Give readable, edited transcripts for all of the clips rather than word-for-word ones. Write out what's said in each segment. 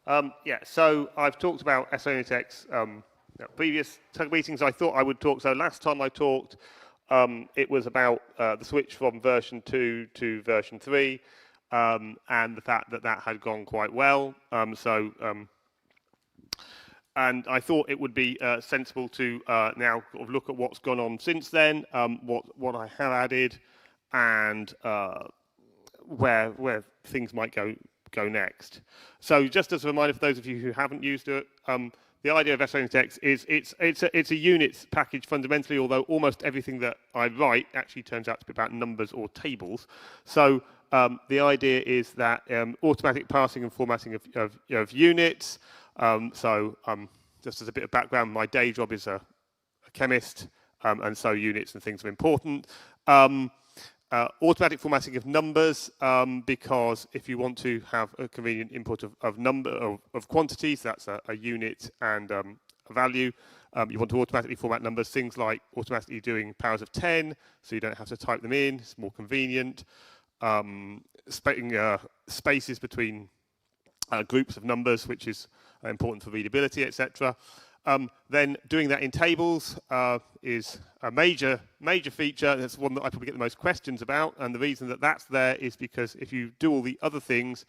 Yeah, so I've talked about siunitx previous TUG meetings. I thought I would talk. So last time I talked, it was about the switch from version 2 to version 3, and the fact that that had gone quite well. And I thought it would be sensible to now sort of look at what's gone on since then, what I have added, and where things might go next. So just as a reminder for those of you who haven't used it, the idea of siunitx is it's a units package fundamentally, although almost everything that I write actually turns out to be about numbers or tables. So the idea is that automatic parsing and formatting of units. Just as a bit of background, my day job is a chemist, and so units and things are important. Automatic formatting of numbers, because if you want to have a convenient input of quantities, that's a unit and a value. You want to automatically format numbers, things like automatically doing powers of 10, so you don't have to type them in, it's more convenient. Spaces between groups of numbers, which is important for readability, etc. Then doing that in tables is a major feature. That's one that I probably get the most questions about, and the reason that that's there is because if you do all the other things,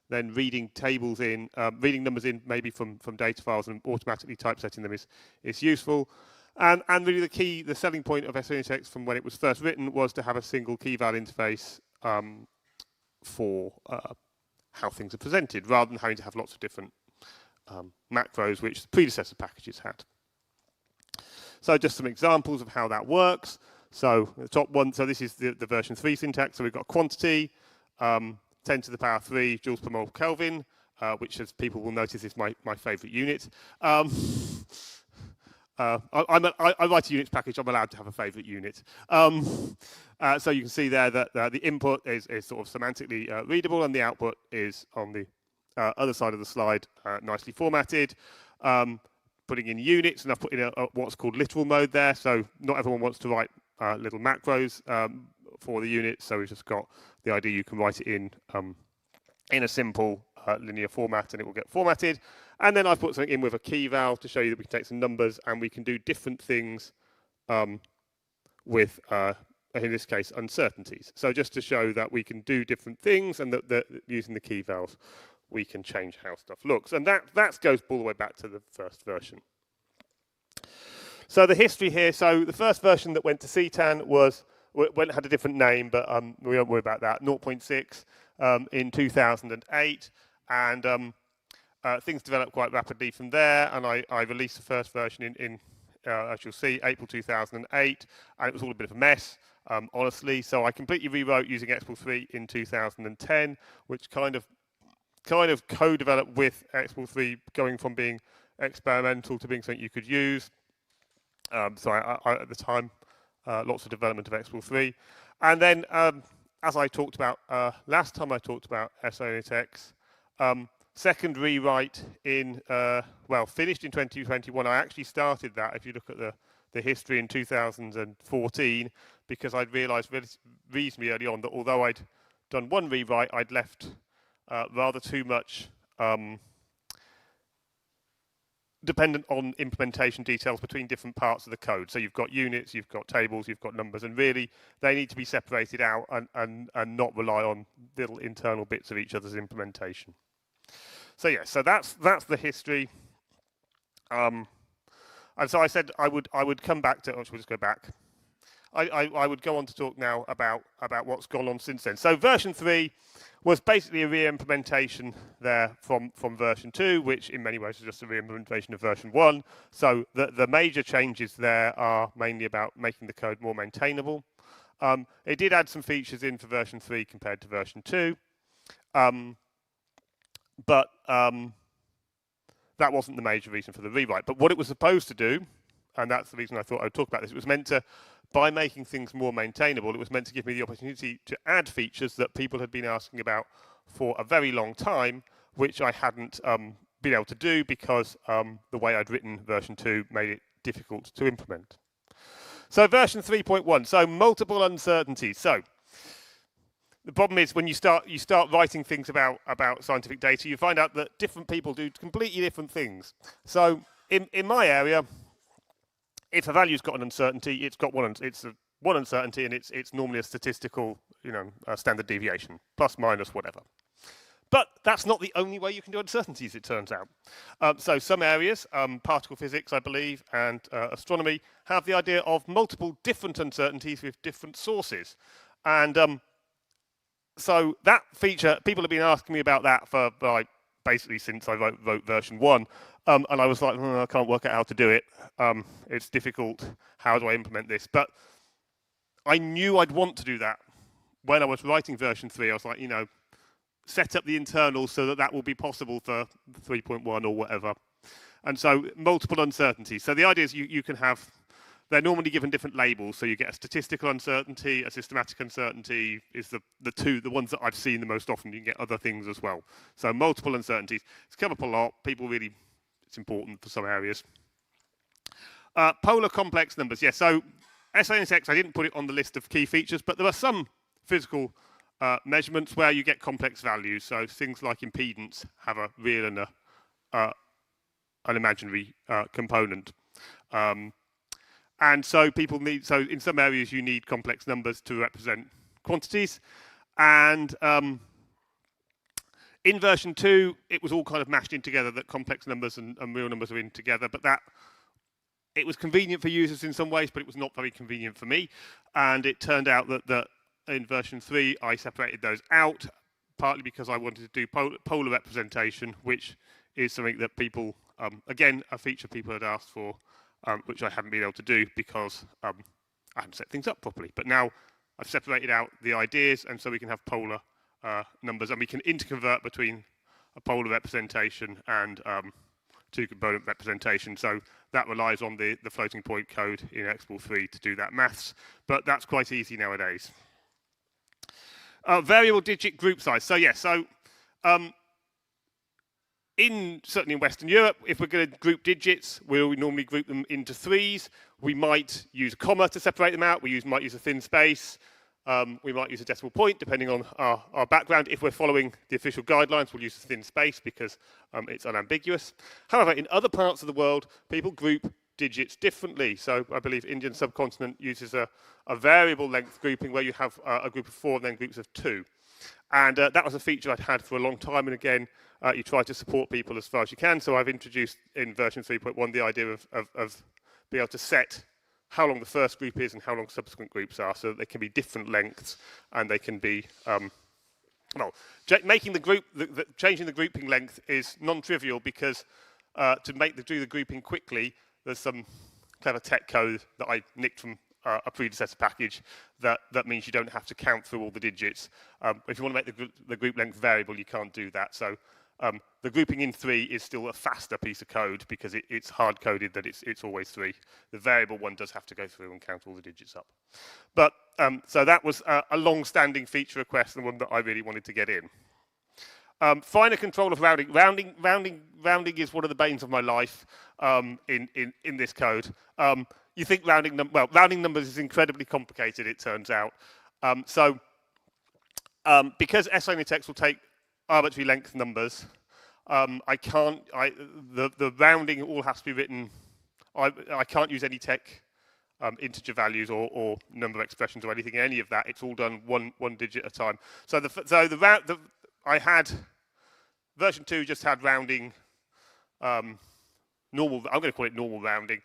then reading tables in, reading numbers in maybe from data files and automatically typesetting them is useful. And really the selling point of siunitx from when it was first written was to have a single key-val interface for how things are presented, rather than having to have lots of different macros, which the predecessor packages had. So just some examples of how that works. So the top one, so this is the version 3 syntax. So we've got quantity, 10 to the power 3 joules per mole Kelvin, which, as people will notice, is my favorite unit. I write a units package, I'm allowed to have a favorite unit. So you can see there that the input is sort of semantically readable, and the output is on the other side of the slide, nicely formatted. Putting in units, and I've put in what's called literal mode there, so not everyone wants to write little macros for the units, so we've just got the idea you can write it in a simple linear format, and it will get formatted. And then I've put something in with a key val to show you that we can take some numbers and we can do different things with, in this case, uncertainties. So just to show that we can do different things, and that using the key vals, we can change how stuff looks. And that goes all the way back to the first version. So the history here, so the first version that went to CTAN had a different name, but we won't worry about that, 0.6 in 2008. And things developed quite rapidly from there, and I released the first version in as you'll see, April 2008, and it was all a bit of a mess, honestly. So I completely rewrote using Expo 3 in 2010, which kind of co-developed with Expo 3, going from being experimental to being something you could use. So I at the time, lots of development of Expo 3. And then, as I talked about last time I talked about siunitx, second rewrite in, finished in 2021. I actually started that, if you look at the history, in 2014, because I'd realized reasonably early on that although I'd done one rewrite, I'd left rather too much dependent on implementation details between different parts of the code. So you've got units, you've got tables, you've got numbers, and really they need to be separated out and not rely on little internal bits of each other's implementation. So yeah, so that's the history. And so I said I would come back to, we'll just go back. I would go on to talk now about what's gone on since then. So version 3 was basically a re-implementation there from version 2, which in many ways is just a re-implementation of version 1. So the major changes there are mainly about making the code more maintainable. It did add some features in for version 3 compared to version 2. But that wasn't the major reason for the rewrite. But what it was supposed to do, and that's the reason I thought I would talk about this, it was meant to, by making things more maintainable, it was meant to give me the opportunity to add features that people had been asking about for a very long time, which I hadn't been able to do because the way I'd written version 2 made it difficult to implement. So version 3.1, so multiple uncertainties. So the problem is when you start writing things about scientific data, you find out that different people do completely different things. So in my area, if a value's got an uncertainty, it's got one uncertainty, and it's normally a statistical, a standard deviation, plus minus whatever. But that's not the only way you can do uncertainties, it turns out. So some areas, particle physics, I believe, and astronomy, have the idea of multiple different uncertainties with different sources. And so that feature, people have been asking me about that for basically since I wrote version 1. And I was like, I can't work out how to do it. It's difficult. How do I implement this? But I knew I'd want to do that. When I was writing version 3, I was like, set up the internals so that will be possible for 3.1 or whatever. And so multiple uncertainties. So the idea is you can have, they're normally given different labels. So you get a statistical uncertainty, a systematic uncertainty is the ones that I've seen the most often. You can get other things as well. So multiple uncertainties. It's come up a lot. It's important for some areas. Polar complex numbers. Yeah, so siunitx, I didn't put it on the list of key features, but there are some physical measurements where you get complex values. So things like impedance have a real and an imaginary component. And so in some areas you need complex numbers to represent quantities. And in version 2, it was all kind of mashed in together, that complex numbers and real numbers are in together, but it was convenient for users in some ways, but it was not very convenient for me. And it turned out that in version 3, I separated those out, partly because I wanted to do polar representation, which is something that people, again, a feature people had asked for, which I hadn't been able to do because I hadn't set things up properly. But now I've separated out the ideas, and so we can have polar numbers, and we can interconvert between a polar representation and two-component representation. So that relies on the floating point code in Export 3 to do that maths, but that's quite easy nowadays. Variable digit group size. So yeah, certainly in Western Europe, if we're going to group digits, we normally group them into 3s. We might use a comma to separate them out. We might use a thin space. We might use a decimal point, depending on our background. If we're following the official guidelines, we'll use a thin space because it's unambiguous. However, in other parts of the world, people group digits differently. So I believe Indian subcontinent uses a variable length grouping where you have a group of 4 and then groups of 2. And that was a feature I'd had for a long time. And again, you try to support people as far as you can. So I've introduced in version 3.1 the idea of being able to set how long the first group is and how long subsequent groups are, so that they can be different lengths and they can be, making the group, changing the grouping length is non-trivial because to do the grouping quickly, there's some clever tech code that I nicked from a predecessor package that means you don't have to count through all the digits. If you want to make the group length variable, you can't do that. So the grouping in 3 is still a faster piece of code because it's hard-coded that it's always 3. The variable one does have to go through and count all the digits up. But so that was a long-standing feature request and one that I really wanted to get in. Finer control of rounding. Rounding is one of the banes of my life in this code. You think rounding numbers is incredibly complicated, it turns out. Because siunitx will take arbitrary length numbers, the rounding all has to be written. I can't use any tech integer values or number expressions or anything, any of that. It's all done one digit at a time. So I had version 2 just had rounding, normal. I'm going to call it normal rounding,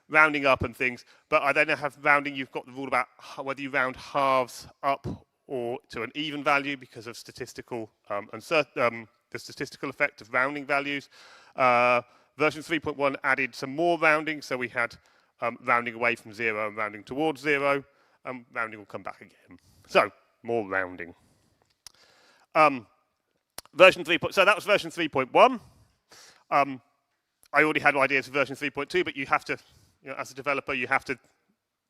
rounding up and things. But I then have rounding. You've got the rule about whether you round halves up or to an even value because of statistical the statistical effect of rounding values. Version 3.1 added some more rounding, so we had rounding away from 0 and rounding towards 0. Rounding will come back again. So more rounding. Version 3. So that was version 3.1. I already had ideas for version 3.2, but you have to, as a developer, you have to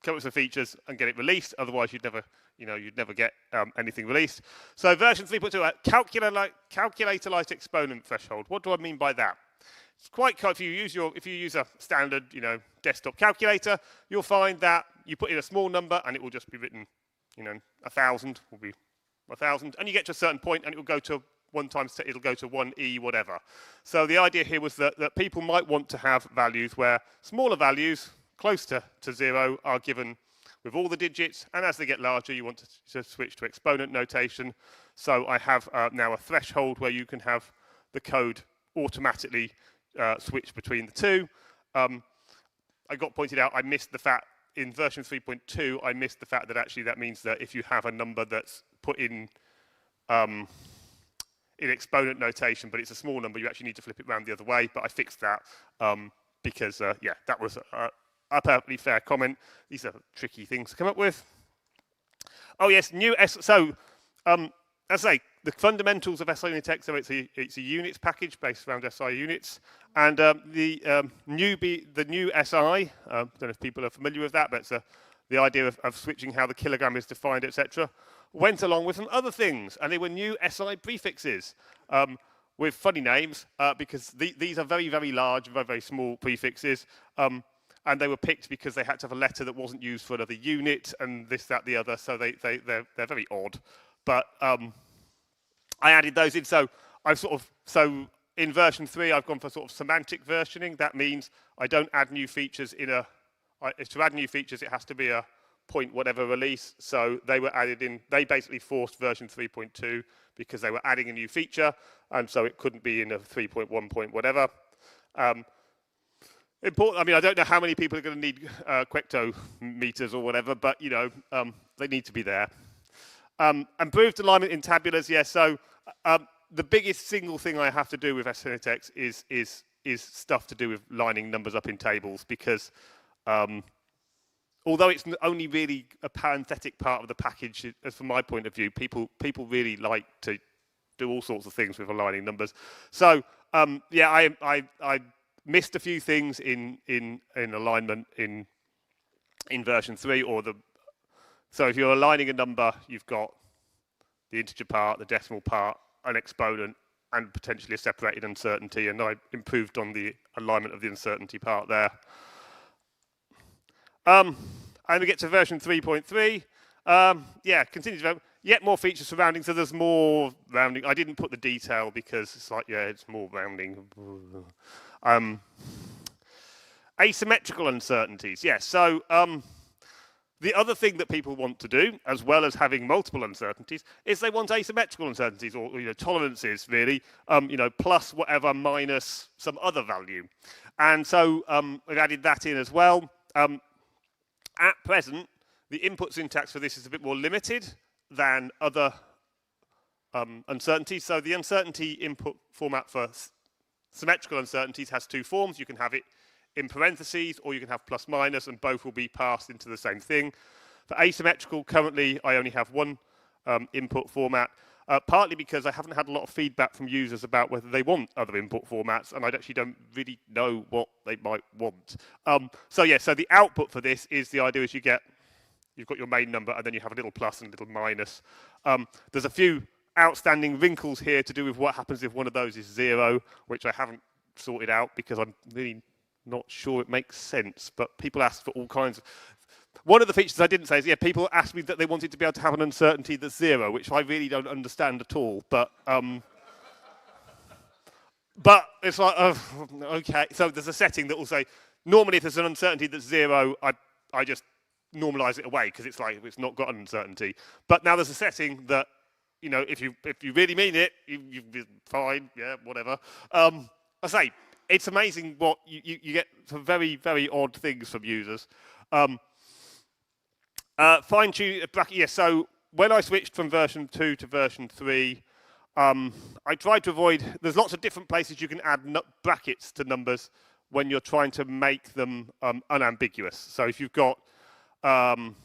come up with some features and get it released. Otherwise, you'd never get anything released. So version 3.2, calculator-like exponent threshold. What do I mean by that? It's quite cool. If you use a standard, desktop calculator, you'll find that you put in a small number and it will just be written, 1,000 will be 1000, and you get to a certain point and it will go to 1 times 10, it'll go to 1e whatever. So the idea here was that people might want to have values where smaller values close to 0 are given with all the digits, and as they get larger you want to switch to exponent notation. So I have now a threshold where you can have the code automatically switch between the two. I got pointed out I missed the fact in version 3.2 I missed the fact that actually that means that if you have a number that's put in exponent notation but it's a small number, you actually need to flip it around the other way, but I fixed that because yeah, that was a perfectly fair comment. These are tricky things to come up with. Oh yes, so as I say, the fundamentals of siunitx, so it's a units package based around SI units, and the new SI, I don't know if people are familiar with that, but it's the idea of switching how the kilogram is defined, etc., went along with some other things, and they were new SI prefixes with funny names because these are very, very large, very, very small prefixes, and they were picked because they had to have a letter that wasn't used for another unit, and this, that, the other, so they're very odd. But I added those in, so in version 3 I've gone for sort of semantic versioning. That means I don't add new features to add new features it has to be a point whatever release. So they were added in, they basically forced version 3.2 because they were adding a new feature, and so it couldn't be in a 3.1 point whatever. Important. I mean, I don't know how many people are going to need quecto meters or whatever, but you know, they need to be there. Improved alignment in tabulas, yes. So the biggest single thing I have to do with siunitx is stuff to do with lining numbers up in tables, because although it's only really a parenthetic part of the package, as from my point of view, people really like to do all sorts of things with aligning numbers. So yeah, I missed a few things in alignment in version 3, so if you're aligning a number, you've got the integer part, the decimal part, an exponent, and potentially a separated uncertainty, and I improved on the alignment of the uncertainty part there. And we get to version 3.3. Yeah, continue development. Yet more features surrounding, so there's more rounding. I didn't put the detail because it's like, yeah, it's more rounding. Asymmetrical uncertainties, yes. So the other thing that people want to do, as well as having multiple uncertainties, is they want asymmetrical uncertainties, or tolerances, really. Plus whatever minus some other value. And so we've added that in as well. At present, the input syntax for this is a bit more limited than other uncertainties. So the uncertainty input format for symmetrical uncertainties has 2 forms. You can have it in parentheses, or you can have plus minus, and both will be passed into the same thing. For asymmetrical, currently I only have 1 input format, partly because I haven't had a lot of feedback from users about whether they want other input formats, and I actually don't really know what they might want. So yeah, so the output for this is, the idea is you've got your main number, and then you have a little plus and a little minus. There's a few outstanding wrinkles here to do with what happens if one of those is 0, which I haven't sorted out because I'm really not sure it makes sense, but people ask for all kinds of... One of the features I didn't say is, yeah, people asked me that they wanted to be able to have an uncertainty that's 0, which I really don't understand at all, but it's like, okay, so there's a setting that will say, normally if there's an uncertainty that's 0, I just normalize it away, because it's like, it's not got an uncertainty. But now there's a setting that, if you really mean it, you're fine, yeah, whatever. I say, it's amazing what you get some very, very odd things from users. Fine tune bracket, yeah, so when I switched from version 2 to version 3, I tried to avoid, there's lots of different places you can add brackets to numbers when you're trying to make them unambiguous. So if you've got 1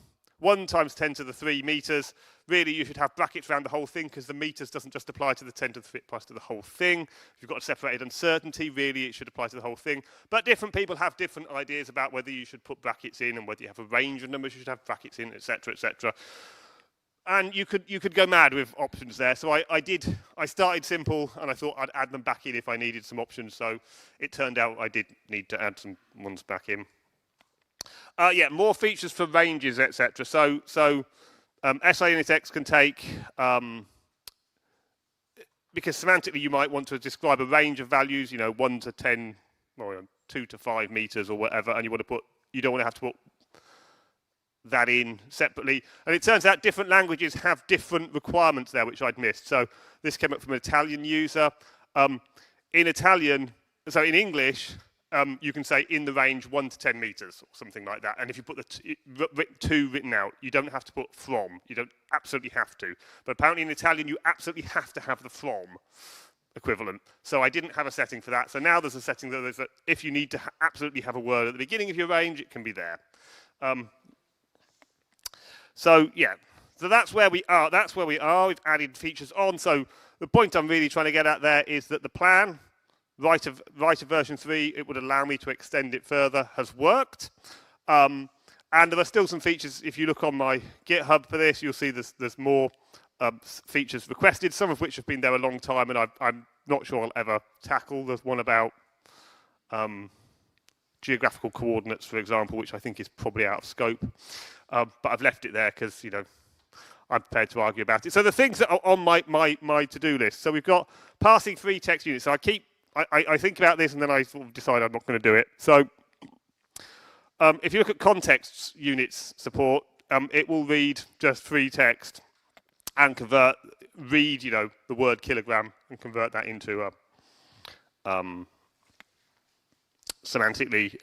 times 10 to the 3 meters, really you should have brackets around the whole thing, because the meters doesn't just apply to the 10 to the 3, it applies to the whole thing. If you've got a separated uncertainty, really it should apply to the whole thing. But different people have different ideas about whether you should put brackets in, and whether you have a range of numbers you should have brackets in, etc., etc. And you could go mad with options there. So I started simple, and I thought I'd add them back in if I needed some options. So it turned out I did need to add some ones back in. Yeah, more features for ranges, etc. So siunitx can take, because semantically you might want to describe a range of values, 1 to 10, or 2 to 5 meters or whatever, and you don't want to have to put that in separately. And it turns out different languages have different requirements there, which I'd missed. So this came up from an Italian user. In Italian, so in English, you can say in the range 1 to 10 meters or something like that. And if you put the to written out, you don't have to put from. You don't absolutely have to. But apparently in Italian, you absolutely have to have the from equivalent. So I didn't have a setting for that. So now there's a setting that is that if you need to absolutely have a word at the beginning of your range, it can be there. So yeah, so that's where we are. That's where we are. We've added features on. So the point I'm really trying to get at there is that the plan, Wright of version 3, it would allow me to extend it further, has worked. And there are still some features. If you look on my GitHub for this, you'll see there's more features requested, some of which have been there a long time, and I'm not sure I'll ever tackle. There's one about geographical coordinates, for example, which I think is probably out of scope. But I've left it there because, I'm prepared to argue about it. So the things that are on my to-do list. So we've got passing 3 text units. So I think about this and then I sort of decide I'm not going to do it. So if you look at context units support, it will read just 3 text and read, the word kilogram and convert that into semantically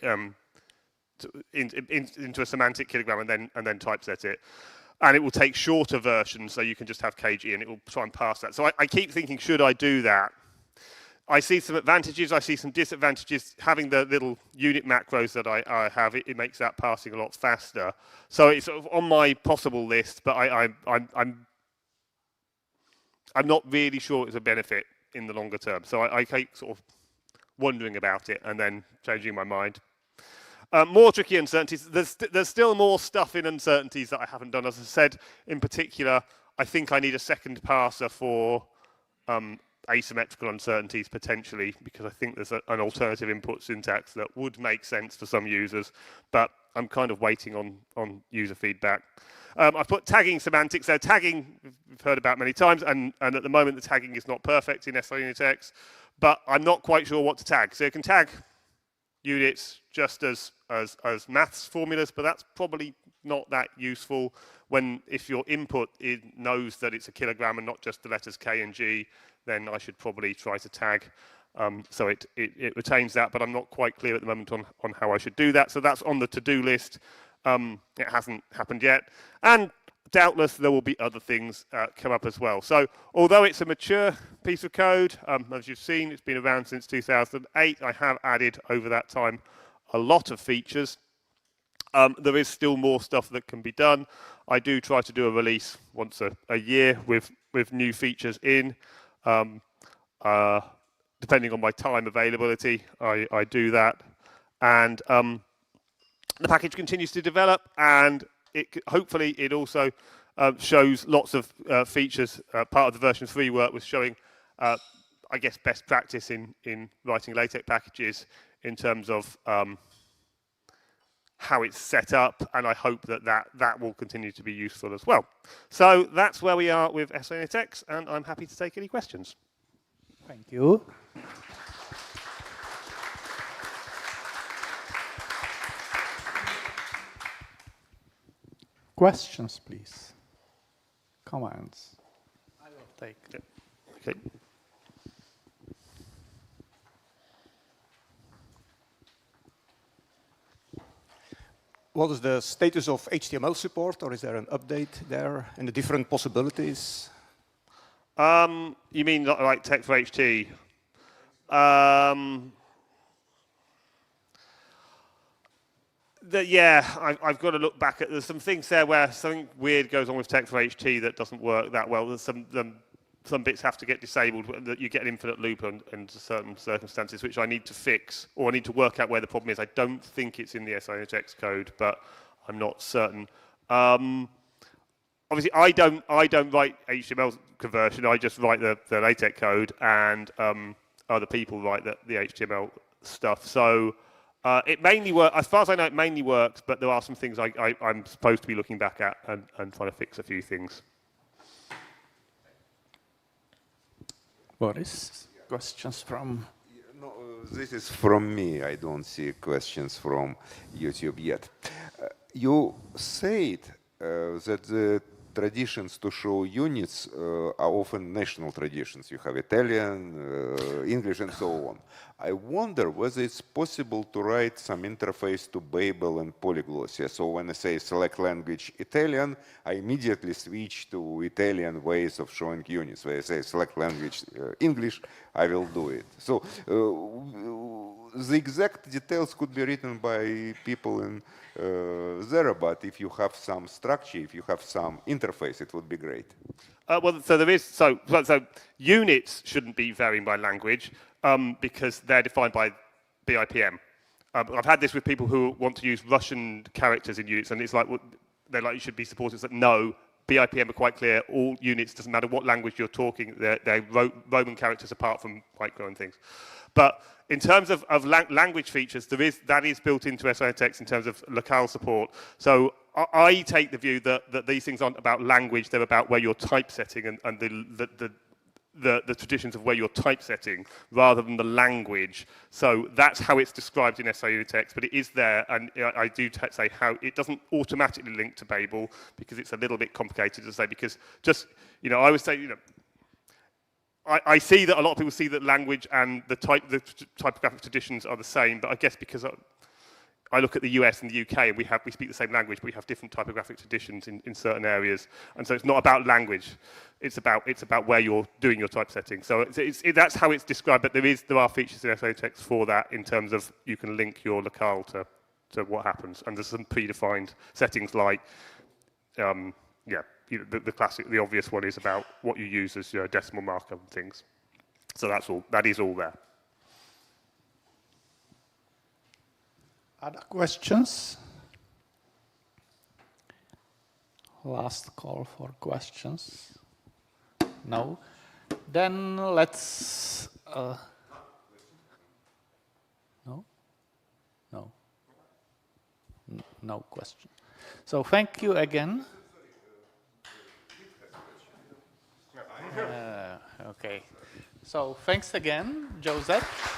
into a semantic kilogram and then typeset it. And it will take shorter versions, so you can just have kg and it will try and pass that. So I keep thinking, should I do that? I see some advantages, I see some disadvantages. Having the little unit macros that I have, it makes that passing a lot faster. So it's sort of on my possible list, but I'm not really sure it's a benefit in the longer term. So I keep sort of wondering about it and then changing my mind. More tricky uncertainties. There's still more stuff in uncertainties that I haven't done. As I said, in particular, I think I need a second parser for asymmetrical uncertainties potentially, because I think there's an alternative input syntax that would make sense for some users, but I'm kind of waiting on user feedback. I've put tagging semantics. So tagging, we've heard about many times, and at the moment the tagging is not perfect in siunitx, but I'm not quite sure what to tag. So you can tag units just as maths formulas, but that's probably not that useful if your input knows that it's a kilogram and not just the letters K and G, then I should probably try to tag so it retains that, but I'm not quite clear at the moment on how I should do that. So that's on the to-do list. It hasn't happened yet. And doubtless there will be other things come up as well. So although it's a mature piece of code, as you've seen, it's been around since 2008. I have added over that time a lot of features. There is still more stuff that can be done. I do try to do a release once a year with new features in. Depending on my time availability, I do that. And the package continues to develop, and hopefully it also shows lots of features. Part of the version 3 work was showing, I guess, best practice in writing LaTeX packages in terms of how it's set up, and I hope that will continue to be useful as well. So that's where we are with siunitx, and I'm happy to take any questions. Thank you. Questions, please. Comments. I will take. Yep. Okay. What is the status of HTML support, or is there an update there and the different possibilities? You mean like Tech for HT? Yeah, I've got to look back at. There's some things there where something weird goes on with Tech for HT that doesn't work that well. There's some bits have to get disabled, that you get an infinite loop in certain circumstances, which I need to fix, or I need to work out where the problem is. I don't think it's in the siunitx code, but I'm not certain. Obviously, I don't write HTML conversion. I just write the LaTeX code, and other people write the HTML stuff. So It mainly works, as far as I know, it mainly works, but there are some things I'm supposed to be looking back at and trying to fix a few things. Boris, questions from? No, this is from me. I don't see questions from YouTube yet. You said that the traditions to show units are often national traditions. You have Italian, English, and so on. I wonder whether it's possible to write some interface to Babel and polyglossia. So when I say select language Italian, I immediately switch to Italian ways of showing units. When I say select language English, I will do it. So the exact details could be written by people in there, but if you have some structure, if you have some interface, it would be great. Well, so there is, so units shouldn't be varying by language because they're defined by BIPM. I've had this with people who want to use Russian characters in units, and it's like, well, they're like, you should be supported. It's like, no, BIPM are quite clear. All units, doesn't matter what language you're talking, they're Roman characters apart from micro and things. But in terms of language features, that is built into siunitx in terms of locale support. So I take the view that these things aren't about language; they're about where you're typesetting and the traditions of where you're typesetting rather than the language. So that's how it's described in siunitx, but it is there, and I do say how it doesn't automatically link to Babel because it's a little bit complicated to say. Because just I would say I see that a lot of people see that language and the typographic traditions are the same, but I guess because I look at the US and the UK, and we speak the same language, but we have different typographic traditions in certain areas, and so it's not about language. It's about where you're doing your typesetting. So that's how it's described. But there are features in siunitx for that in terms of you can link your locale to what happens, and there's some predefined settings like the classic, the obvious one is about what you use as your decimal marker and things. So that is all there. Other questions? Last call for questions. No? Then let's... No? No. No question. So thank you again. Okay. So thanks again, Joseph.